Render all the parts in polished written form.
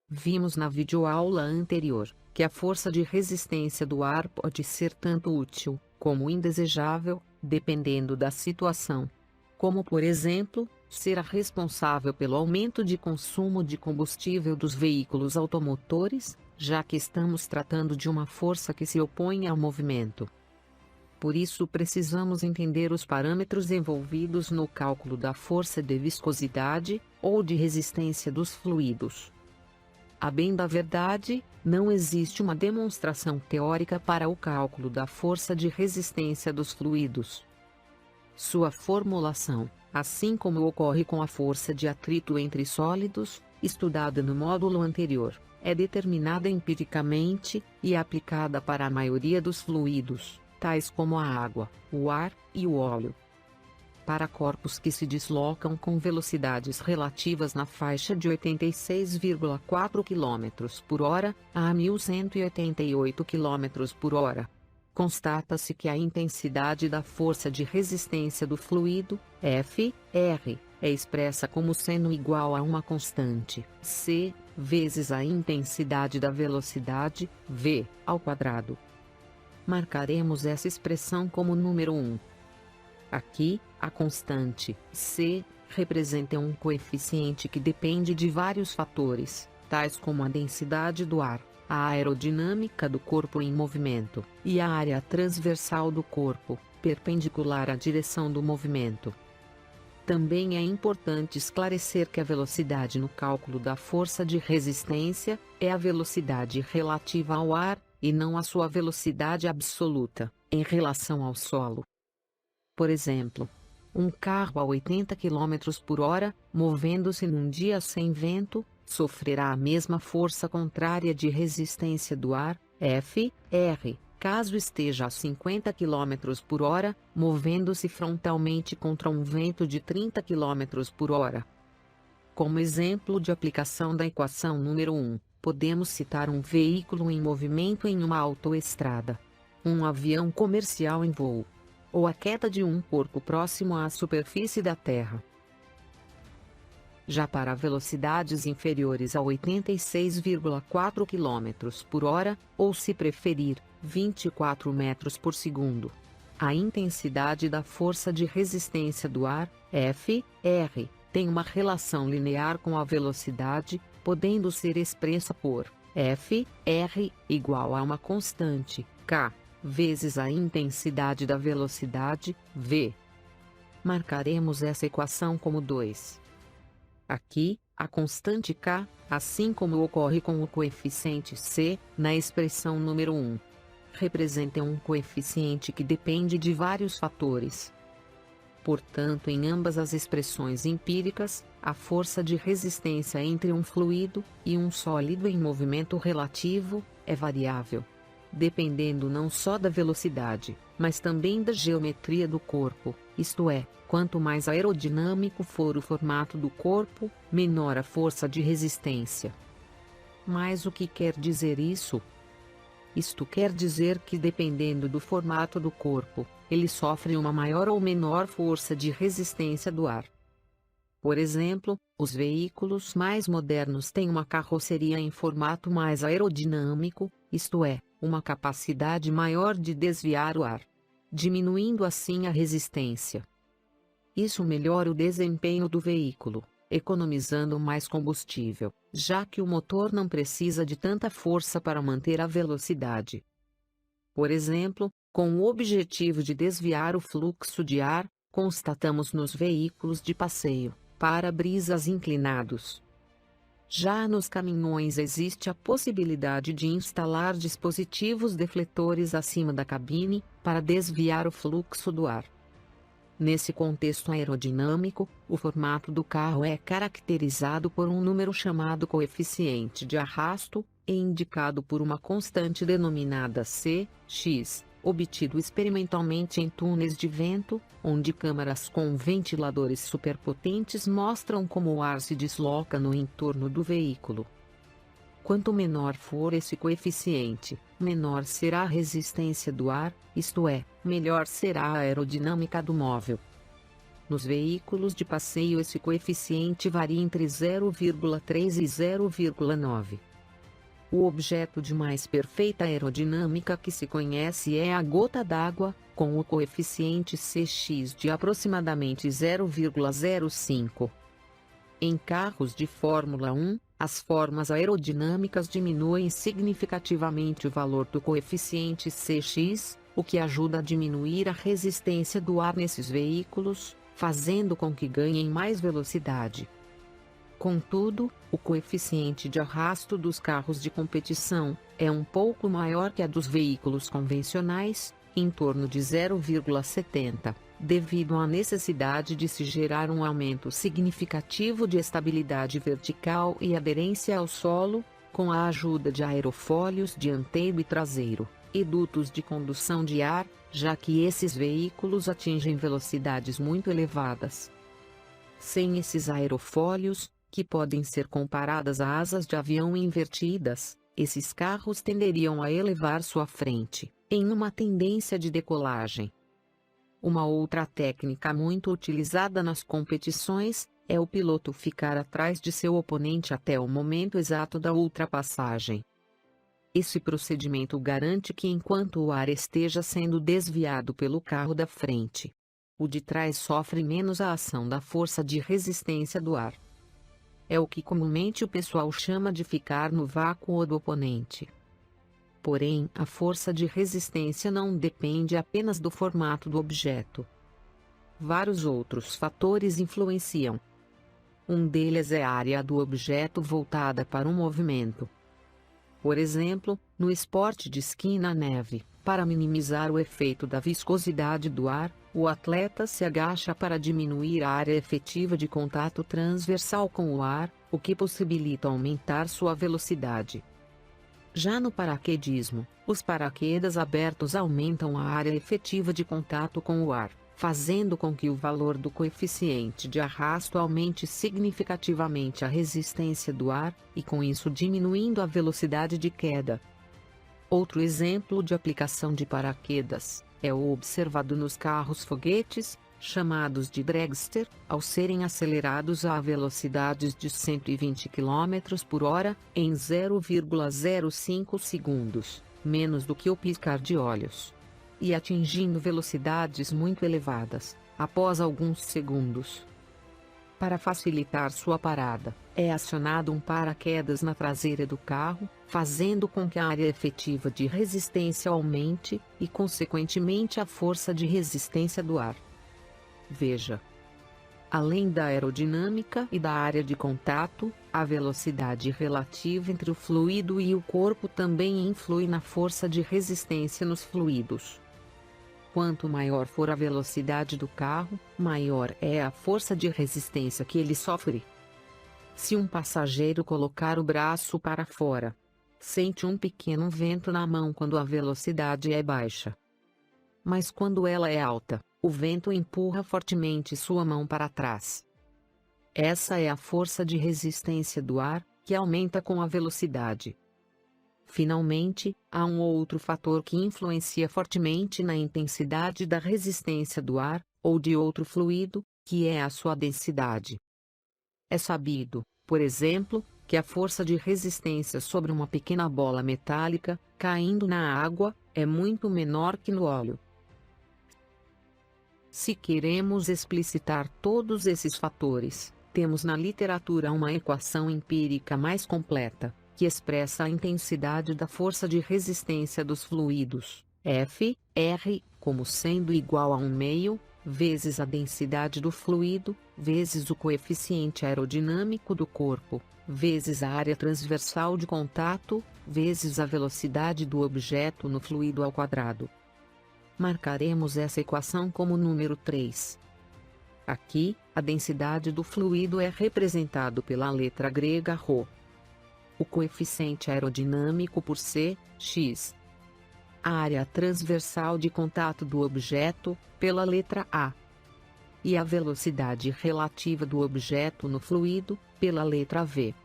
Vimos na videoaula anterior que a força de resistência do ar pode ser tanto útil como indesejável, dependendo da situação. Como, por exemplo, ser a responsável pelo aumento de consumo de combustível dos veículos automotores, já que estamos tratando de uma força que se opõe ao movimento. Por isso precisamos entender os parâmetros envolvidos no cálculo da força de viscosidade, ou de resistência dos fluidos. A bem da verdade, não existe uma demonstração teórica para o cálculo da força de resistência dos fluidos. Sua formulação, assim como ocorre com a força de atrito entre sólidos, estudada no módulo anterior, é determinada empiricamente e aplicada para a maioria dos fluidos, tais como a água, o ar e o óleo. Para corpos que se deslocam com velocidades relativas na faixa de 86,4 km por hora a 1.188 km por hora, constata-se que a intensidade da força de resistência do fluido, F, R, é expressa como seno igual a uma constante, C, vezes a intensidade da velocidade, V, ao quadrado. Marcaremos essa expressão como número 1. Aqui, a constante, C, representa um coeficiente que depende de vários fatores, tais como a densidade do ar, a aerodinâmica do corpo em movimento, e a área transversal do corpo, perpendicular à direção do movimento. Também é importante esclarecer que a velocidade no cálculo da força de resistência é a velocidade relativa ao ar, e não a sua velocidade absoluta, em relação ao solo. Por exemplo, um carro a 80 km por hora, movendo-se num dia sem vento, sofrerá a mesma força contrária de resistência do ar, F, R, caso esteja a 50 km por hora, movendo-se frontalmente contra um vento de 30 km por hora. Como exemplo de aplicação da equação número 1, podemos citar um veículo em movimento em uma autoestrada, um avião comercial em voo, ou a queda de um corpo próximo à superfície da Terra. Já para velocidades inferiores a 86,4 km por hora, ou se preferir, 24 metros por segundo, a intensidade da força de resistência do ar, F, R, tem uma relação linear com a velocidade, podendo ser expressa por F, R, igual a uma constante, K, vezes a intensidade da velocidade, V. Marcaremos essa equação como 2. Aqui, a constante K, assim como ocorre com o coeficiente C, na expressão número 1, representa um coeficiente que depende de vários fatores. Portanto, em ambas as expressões empíricas, a força de resistência entre um fluido e um sólido em movimento relativo é variável, dependendo não só da velocidade, mas também da geometria do corpo, isto é, quanto mais aerodinâmico for o formato do corpo, menor a força de resistência. Mas o que quer dizer isso? Isto quer dizer que, dependendo do formato do corpo, ele sofre uma maior ou menor força de resistência do ar. Por exemplo, os veículos mais modernos têm uma carroceria em formato mais aerodinâmico, isto é, uma capacidade maior de desviar o ar, diminuindo assim a resistência. Isso melhora o desempenho do veículo, economizando mais combustível, já que o motor não precisa de tanta força para manter a velocidade. Por exemplo, com o objetivo de desviar o fluxo de ar, constatamos nos veículos de passeio, para-brisas inclinados. Já nos caminhões existe a possibilidade de instalar dispositivos defletores acima da cabine, para desviar o fluxo do ar. Nesse contexto aerodinâmico, o formato do carro é caracterizado por um número chamado coeficiente de arrasto, e indicado por uma constante denominada C, X, obtido experimentalmente em túneis de vento, onde câmaras com ventiladores superpotentes mostram como o ar se desloca no entorno do veículo. Quanto menor for esse coeficiente, menor será a resistência do ar, isto é, melhor será a aerodinâmica do móvel. Nos veículos de passeio esse coeficiente varia entre 0,3 e 0,9. O objeto de mais perfeita aerodinâmica que se conhece é a gota d'água, com o coeficiente Cx de aproximadamente 0,05. Em carros de Fórmula 1, as formas aerodinâmicas diminuem significativamente o valor do coeficiente Cx, o que ajuda a diminuir a resistência do ar nesses veículos, fazendo com que ganhem mais velocidade. Contudo, o coeficiente de arrasto dos carros de competição é um pouco maior que a dos veículos convencionais, em torno de 0,70, devido à necessidade de se gerar um aumento significativo de estabilidade vertical e aderência ao solo, com a ajuda de aerofólios dianteiro e traseiro, e dutos de condução de ar, já que esses veículos atingem velocidades muito elevadas. Sem esses aerofólios, que podem ser comparadas a asas de avião invertidas, esses carros tenderiam a elevar sua frente, em uma tendência de decolagem. Uma outra técnica muito utilizada nas competições é o piloto ficar atrás de seu oponente até o momento exato da ultrapassagem. Esse procedimento garante que enquanto o ar esteja sendo desviado pelo carro da frente, o de trás sofre menos a ação da força de resistência do ar. É o que comumente o pessoal chama de ficar no vácuo do oponente. Porém, a força de resistência não depende apenas do formato do objeto. Vários outros fatores influenciam. Um deles é a área do objeto voltada para o movimento. Por exemplo, no esporte de esqui na neve, para minimizar o efeito da viscosidade do ar, o atleta se agacha para diminuir a área efetiva de contato transversal com o ar, o que possibilita aumentar sua velocidade. Já no paraquedismo, os paraquedas abertos aumentam a área efetiva de contato com o ar, fazendo com que o valor do coeficiente de arrasto aumente significativamente a resistência do ar, e com isso diminuindo a velocidade de queda. Outro exemplo de aplicação de paraquedas é o observado nos carros-foguetes, chamados de dragster, ao serem acelerados a velocidades de 120 km por hora, em 0,05 segundos, menos do que o piscar de olhos, e atingindo velocidades muito elevadas, após alguns segundos. Para facilitar sua parada, é acionado um paraquedas na traseira do carro, fazendo com que a área efetiva de resistência aumente, e consequentemente a força de resistência do ar. Veja. Além da aerodinâmica e da área de contato, a velocidade relativa entre o fluido e o corpo também influi na força de resistência nos fluidos. Quanto maior for a velocidade do carro, maior é a força de resistência que ele sofre. Se um passageiro colocar o braço para fora, sente um pequeno vento na mão quando a velocidade é baixa. Mas quando ela é alta, o vento empurra fortemente sua mão para trás. Essa é a força de resistência do ar, que aumenta com a velocidade. Finalmente, há um outro fator que influencia fortemente na intensidade da resistência do ar, ou de outro fluido, que é a sua densidade. É sabido, por exemplo, que a força de resistência sobre uma pequena bola metálica, caindo na água, é muito menor que no óleo. Se queremos explicitar todos esses fatores, temos na literatura uma equação empírica mais completa, que expressa a intensidade da força de resistência dos fluidos, F, R, como sendo igual a 1/2, vezes a densidade do fluido, vezes o coeficiente aerodinâmico do corpo, vezes a área transversal de contato, vezes a velocidade do objeto no fluido ao quadrado. Marcaremos essa equação como número 3. Aqui, a densidade do fluido é representado pela letra grega ρ. O coeficiente aerodinâmico por C, x. A área transversal de contato do objeto, pela letra A. E a velocidade relativa do objeto no fluido, pela letra V.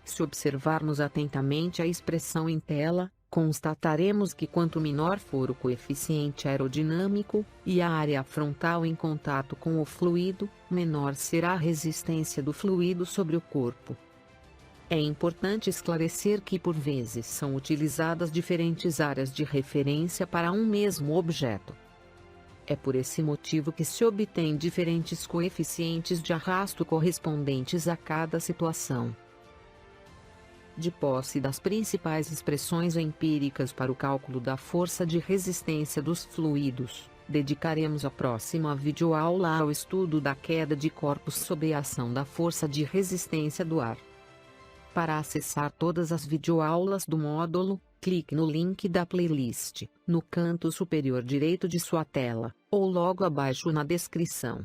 Se observarmos atentamente a expressão em tela, constataremos que quanto menor for o coeficiente aerodinâmico, e a área frontal em contato com o fluido, menor será a resistência do fluido sobre o corpo. É importante esclarecer que por vezes são utilizadas diferentes áreas de referência para um mesmo objeto. É por esse motivo que se obtém diferentes coeficientes de arrasto correspondentes a cada situação. De posse das principais expressões empíricas para o cálculo da força de resistência dos fluidos, dedicaremos a próxima videoaula ao estudo da queda de corpos sob a ação da força de resistência do ar. Para acessar todas as videoaulas do módulo, clique no link da playlist, no canto superior direito de sua tela, ou logo abaixo na descrição.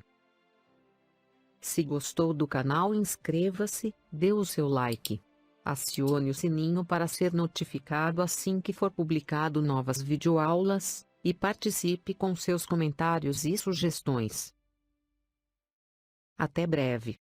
Se gostou do canal, inscreva-se, dê o seu like. Acione o sininho para ser notificado assim que for publicado novas videoaulas, e participe com seus comentários e sugestões. Até breve.